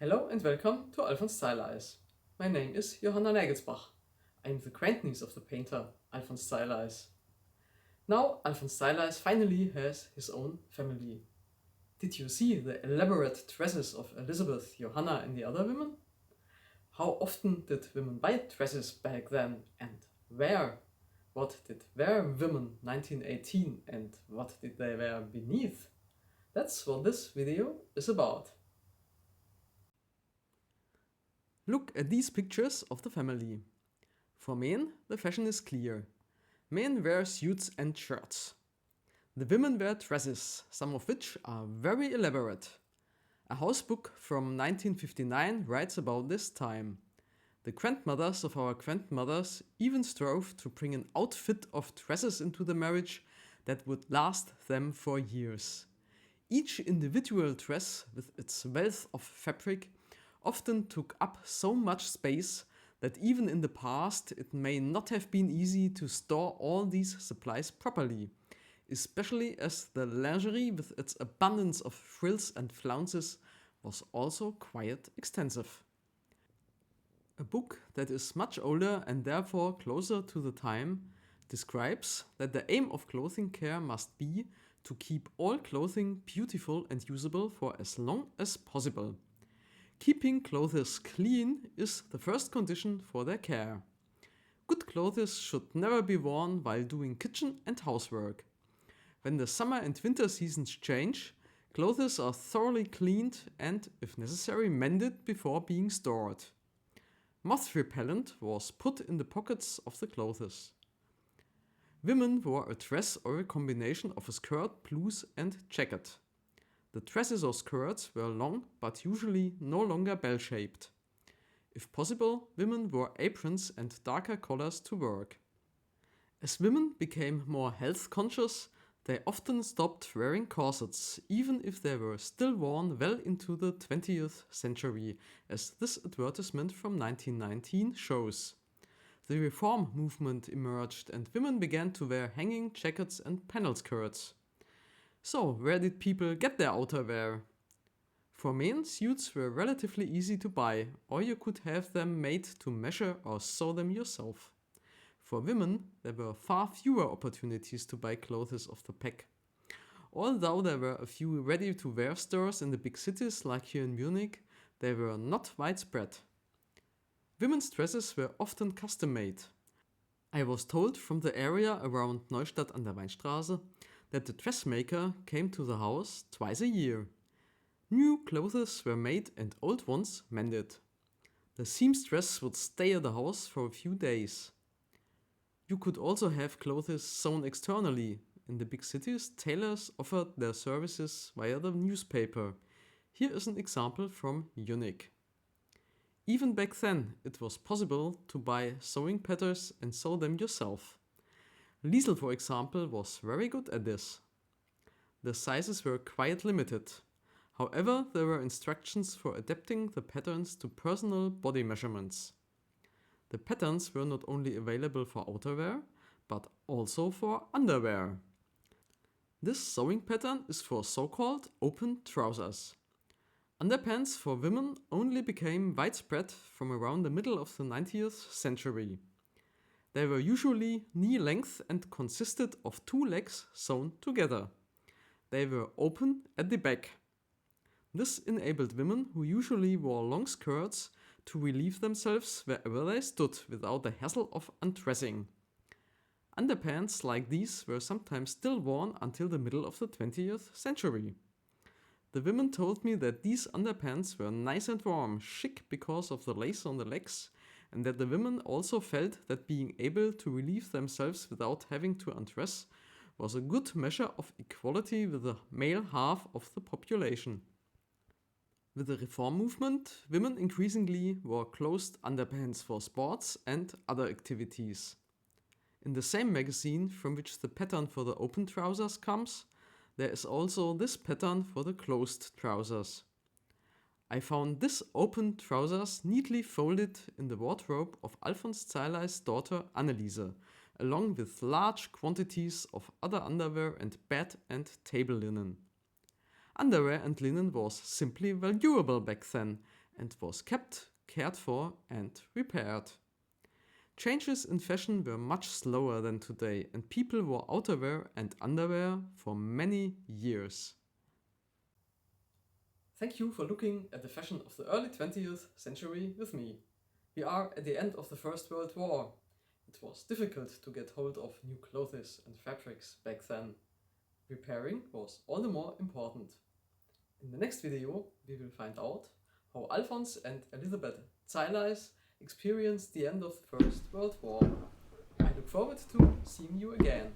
Hello and welcome to Alfons Zeileis. My name is Johanna. I am the grandniece of the painter Alfons Zeileis. Now Alfons Zeileis finally has his own family. Did you see the elaborate dresses of Elisabeth, Johanna and the other women? How often did women buy dresses back then and where? What did wear women 1918 and what did they wear beneath? That's what this video is about. Look at these pictures of the family. For men, the fashion is clear. Men wear suits and shirts. The women wear dresses, some of which are very elaborate. A house book from 1959 writes about this time. The grandmothers of our grandmothers even strove to bring an outfit of dresses into the marriage that would last them for years. Each individual dress, with its wealth of fabric, often took up so much space that even in the past it may not have been easy to store all these supplies properly, especially as the lingerie with its abundance of frills and flounces was also quite extensive. A book that is much older and therefore closer to the time describes that the aim of clothing care must be to keep all clothing beautiful and usable for as long as possible. Keeping clothes clean is the first condition for their care. Good clothes should never be worn while doing kitchen and housework. When the summer and winter seasons change, clothes are thoroughly cleaned and, if necessary, mended before being stored. Moth repellent was put in the pockets of the clothes. Women wore a dress or a combination of a skirt, blouse and jacket. The dresses or skirts were long but usually no longer bell-shaped. If possible, women wore aprons and darker collars to work. As women became more health conscious, they often stopped wearing corsets, even if they were still worn well into the 20th century, as this advertisement from 1919 shows. The reform movement emerged and women began to wear hanging jackets and panel skirts. So, where did people get their outerwear? For men, suits were relatively easy to buy, or you could have them made to measure or sew them yourself. For women, there were far fewer opportunities to buy clothes of the pack. Although there were a few ready-to-wear stores in the big cities like here in Munich, they were not widespread. Women's dresses were often custom-made. I was told from the area around Neustadt an der Weinstraße that the dressmaker came to the house twice a year. New clothes were made and old ones mended. The seamstress would stay at the house for a few days. You could also have clothes sewn externally. In the big cities, tailors offered their services via the newspaper. Here is an example from Munich. Even back then, it was possible to buy sewing patterns and sew them yourself. Liesel, for example, was very good at this. The sizes were quite limited. However, there were instructions for adapting the patterns to personal body measurements. The patterns were not only available for outerwear, but also for underwear. This sewing pattern is for so-called open trousers. Underpants for women only became widespread from around the middle of the 19th century. They were usually knee-length and consisted of two legs sewn together. They were open at the back. This enabled women who usually wore long skirts to relieve themselves wherever they stood without the hassle of undressing. Underpants like these were sometimes still worn until the middle of the 20th century. The women told me that these underpants were nice and warm, chic because of the lace on the legs, and that the women also felt that being able to relieve themselves without having to undress was a good measure of equality with the male half of the population. With the reform movement, women increasingly wore closed underpants for sports and other activities. In the same magazine from which the pattern for the open trousers comes, there is also this pattern for the closed trousers. I found this open trousers neatly folded in the wardrobe of Alfons Zeileis' daughter Anneliese, along with large quantities of other underwear and bed and table linen. Underwear and linen was simply valuable back then, and was kept, cared for, and repaired. Changes in fashion were much slower than today, and people wore outerwear and underwear for many years. Thank you for looking at the fashion of the early 20th century with me. We are at the end of the First World War. It was difficult to get hold of new clothes and fabrics back then. Repairing was all the more important. In the next video, we will find out how Alfons and Elisabeth Zeileis experienced the end of the First World War. I look forward to seeing you again.